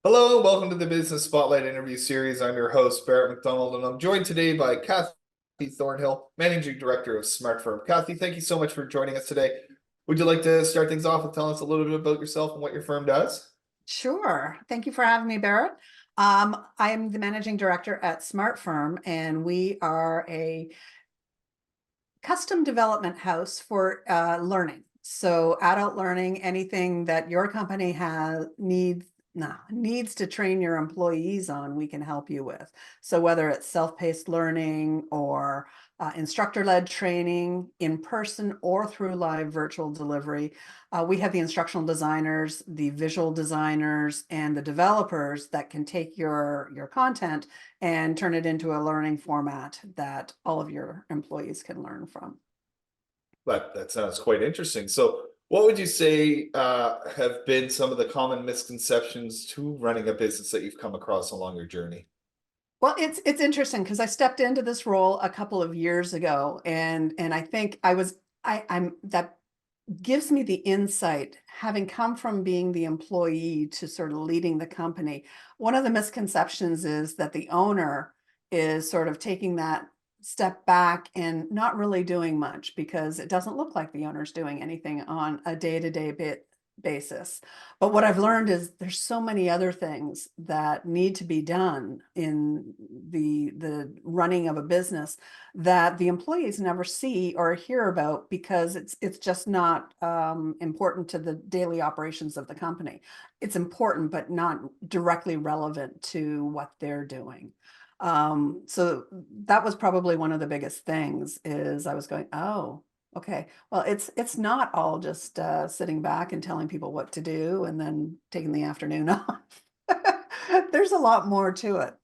Hello, welcome to the Business Spotlight interview series. I'm your host, Barrett McDonald, and I'm joined today by Cathy Thornhill, Managing Director of Smart Firm. Cathy, thank you so much for joining us today. Would you like to start things off with telling us a little bit about yourself and what your firm does? Sure. Thank you for having me, Barrett. I am the managing director at Smart Firm, and we are a custom development house for learning. So adult learning, anything that your company has needs to train your employees on, we can help you with. So whether it's self-paced learning or instructor-led training in person or through live virtual delivery, we have the instructional designers, the visual designers, and the developers that can take your content and turn it into a learning format that all of your employees can learn from. That sounds quite interesting. So, what would you say have been some of the common misconceptions to running a business that you've come across along your journey? Well, it's interesting because I stepped into this role a couple of years ago, and I think I'm that gives me the insight, having come from being the employee to sort of leading the company. One of the misconceptions is that the owner is sort of taking that step back and not really doing much because it doesn't look like the owner's doing anything on a day-to-day basis. But what I've learned is there's so many other things that need to be done in the running of a business that the employees never see or hear about because it's just not important to the daily operations of the company. It's important, but not directly relevant to what they're doing. So that was probably one of the biggest things is I was going, oh, okay. Well, it's not all just sitting back and telling people what to do and then taking the afternoon off. There's a lot more to it.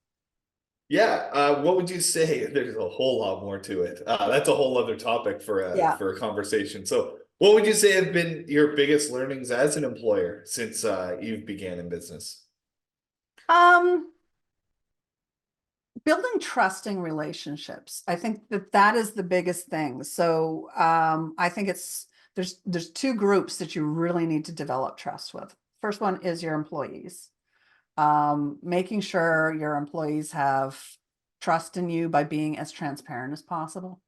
Yeah, what would you say? There's a whole lot more to it. That's a whole other topic Yeah. for a conversation. So, what would you say have been your biggest learnings as an employer since you've began in business? Um, Building trusting relationships. I think that is the biggest thing. So I think there's two groups that you really need to develop trust with. First one is your employees. Making sure your employees have trust in you by being as transparent as possible,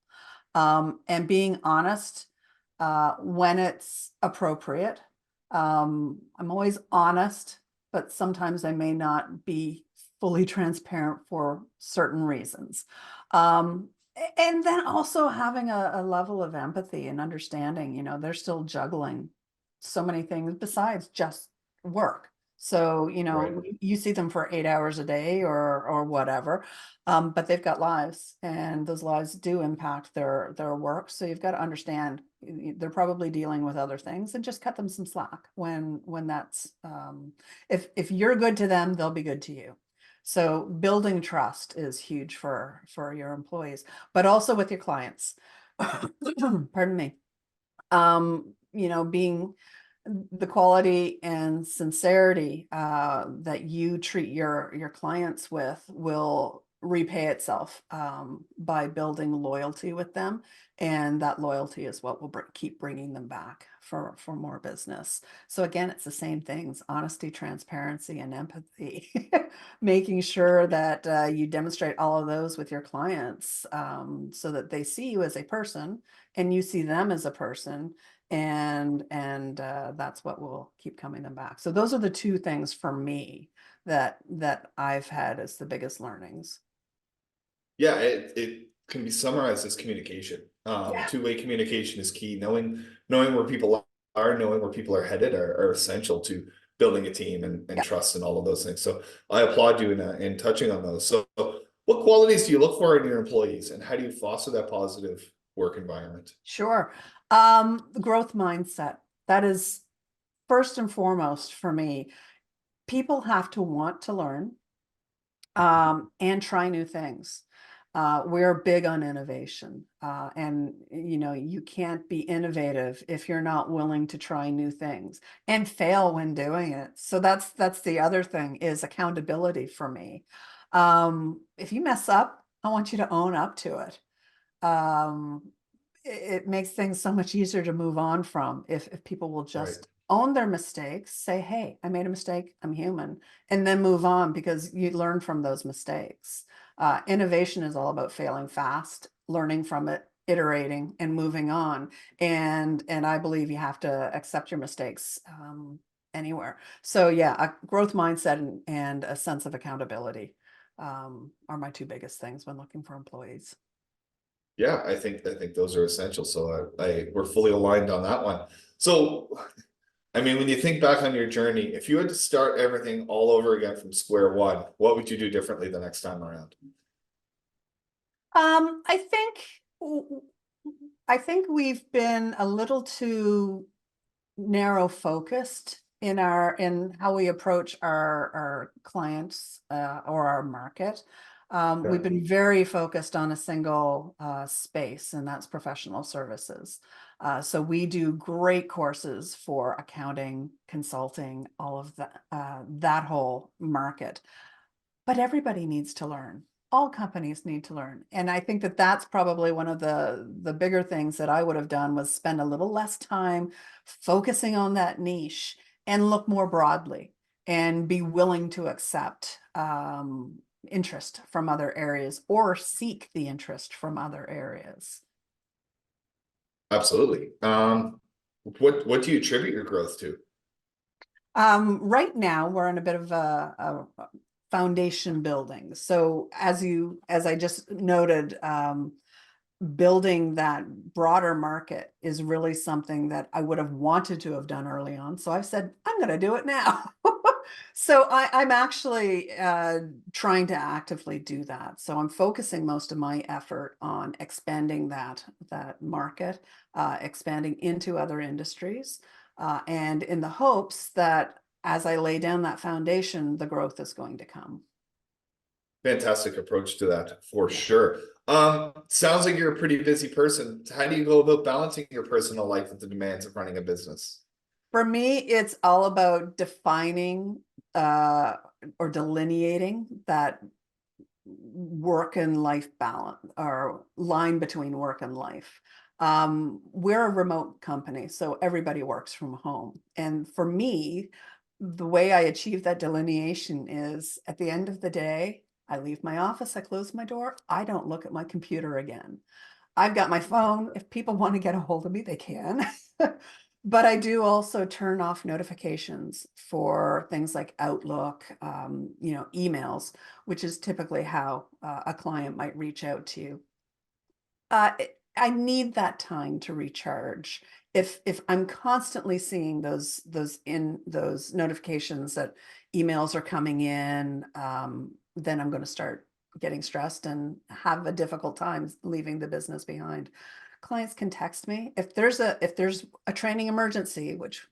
and being honest when it's appropriate. I'm always honest, but sometimes I may not be fully transparent for certain reasons. Um, and then also having a level of empathy and understanding, they're still juggling so many things besides just work. So, Right. you see them for 8 hours a day or whatever, but they've got lives, and those lives do impact their work. So you've got to understand they're probably dealing with other things, and just cut them some slack when that's if you're good to them, they'll be good to you. So building trust is huge for your employees, but also with your clients. Pardon me. Being the quality and sincerity that you treat your clients with will repay itself by building loyalty with them, and that loyalty is what will keep bringing them back for more business. So again, it's the same things: honesty, transparency, and empathy. Making sure that you demonstrate all of those with your clients, so that they see you as a person and you see them as a person, and that's what will keep coming them back. So those are the two things for me that I've had as the biggest learnings. Yeah, it can be summarized as communication. Yeah. Two-way communication is key. Knowing where people are, knowing where people are headed are essential to building a team and Yeah, trust and all of those things. So I applaud you in touching on those. So what qualities do you look for in your employees, and how do you foster that positive work environment? sure. The growth mindset, that is first and foremost for me. People have to want to learn and try new things. We're big on innovation, and you can't be innovative if you're not willing to try new things and fail when doing it. So that's the other thing is accountability for me. If you mess up, I want you to own up to it. It makes things so much easier to move on from if people will Right. just own their mistakes, say, hey, I made a mistake, I'm human, and then move on because you learn from those mistakes. Innovation is all about failing fast, learning from it, iterating, and moving on. And I believe you have to accept your mistakes anywhere. So yeah, a growth mindset and a sense of accountability are my two biggest things when looking for employees. Yeah, I think those are essential. So we're fully aligned on that one. So I mean, when you think back on your journey, if you had to start everything all over again from square one, what would you do differently the next time around? I think I think we've been a little too narrow focused in how we approach our clients or our market. We've Yeah, been very focused on a single space, and that's professional services. So we do great courses for accounting, consulting, all of that whole market. But everybody needs to learn. All companies need to learn. And I think that that's probably one of the bigger things that I would have done was spend a little less time focusing on that niche and look more broadly and be willing to accept interest from other areas or seek the interest from other areas. absolutely. What do you attribute your growth to? Right now, we're in a bit of a foundation building. So as I just noted, building that broader market is really something that I would have wanted to have done early on. So I've said, I'm going to do it now. So I'm actually trying to actively do that. So I'm focusing most of my effort on expanding that market, expanding into other industries, and in the hopes that as I lay down that foundation, the growth is going to come. Fantastic approach to that for Yeah. sure. Sounds like you're a pretty busy person. How do you go about balancing your personal life with the demands of running a business? For me, it's all about defining uh, or delineating that work and life balance or line between work and life. We're a remote company, so everybody works from home. And for me, the way I achieve that delineation is at the end of the day, I leave my office, I close my door, I don't look at my computer again. I've got my phone. If people want to get a hold of me, they can. But I do also turn off notifications for things like Outlook, emails, which is typically how a client might reach out to you. I need that time to recharge. If I'm constantly seeing those notifications that emails are coming in, then I'm going to start getting stressed and have a difficult time leaving the business behind. Clients can text me if there's a training emergency, which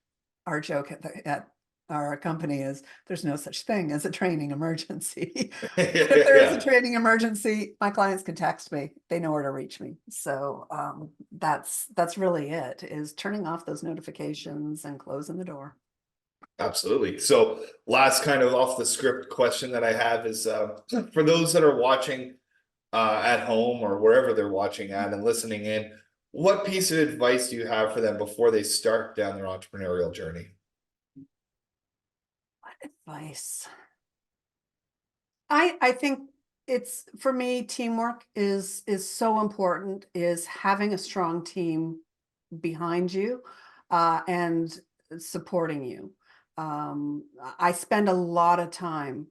our joke at our company is there's no such thing as a training emergency. But if there is a Yeah, training emergency, my clients can text me. They know where to reach me. So that's really it, is turning off those notifications and closing the door. absolutely. So last kind of off the script question that I have is for those that are watching at home or wherever they're watching at and listening in, what piece of advice do you have for them before they start down their entrepreneurial journey? What advice? I think it's for me, teamwork is so important, is having a strong team behind you and supporting you. I spend a lot of time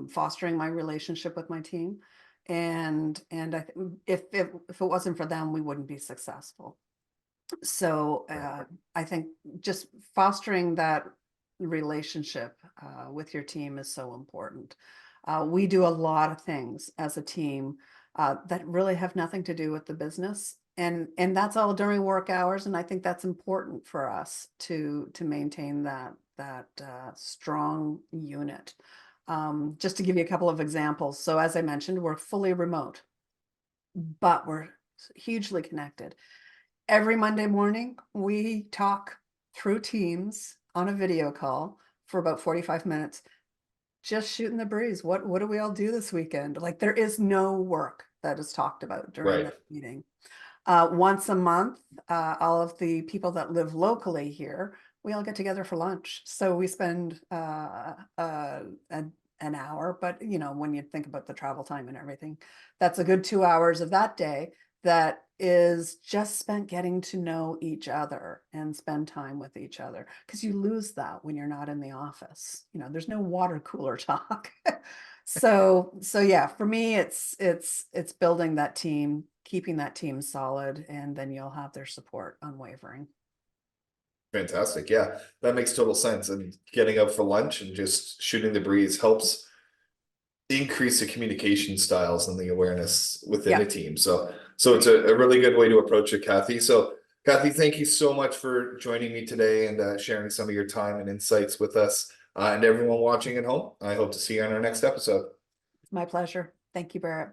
fostering my relationship with my team, and if it wasn't for them, we wouldn't be successful. So I think just fostering that relationship with your team is so important. We do a lot of things as a team that really have nothing to do with the business, and that's all during work hours. And I think that's important for us to maintain that strong unit. Just to give you a couple of examples. So as I mentioned, we're fully remote, but we're hugely connected. Every Monday morning, we talk through Teams on a video call for about 45 minutes, just shooting the breeze. What do we all do this weekend? Like there is no work that is talked about during Right. that meeting. Once a month, all of the people that live locally here, we all get together for lunch. So we spend an hour, but you know, when you think about the travel time and everything, that's a good 2 hours of that day that is just spent getting to know each other and spend time with each other, because you lose that when you're not in the office. You know, there's no water cooler talk. So yeah, for me, it's building that team, keeping that team solid, and then you'll have their support unwavering. Fantastic. Yeah, that makes total sense. And getting out for lunch and just shooting the breeze helps increase the communication styles and the awareness within Yeah. a team. So it's a really good way to approach it, Cathy. So Cathy, thank you so much for joining me today and sharing some of your time and insights with us. And everyone watching at home, I hope to see you on our next episode. It's my pleasure. Thank you, Barrett.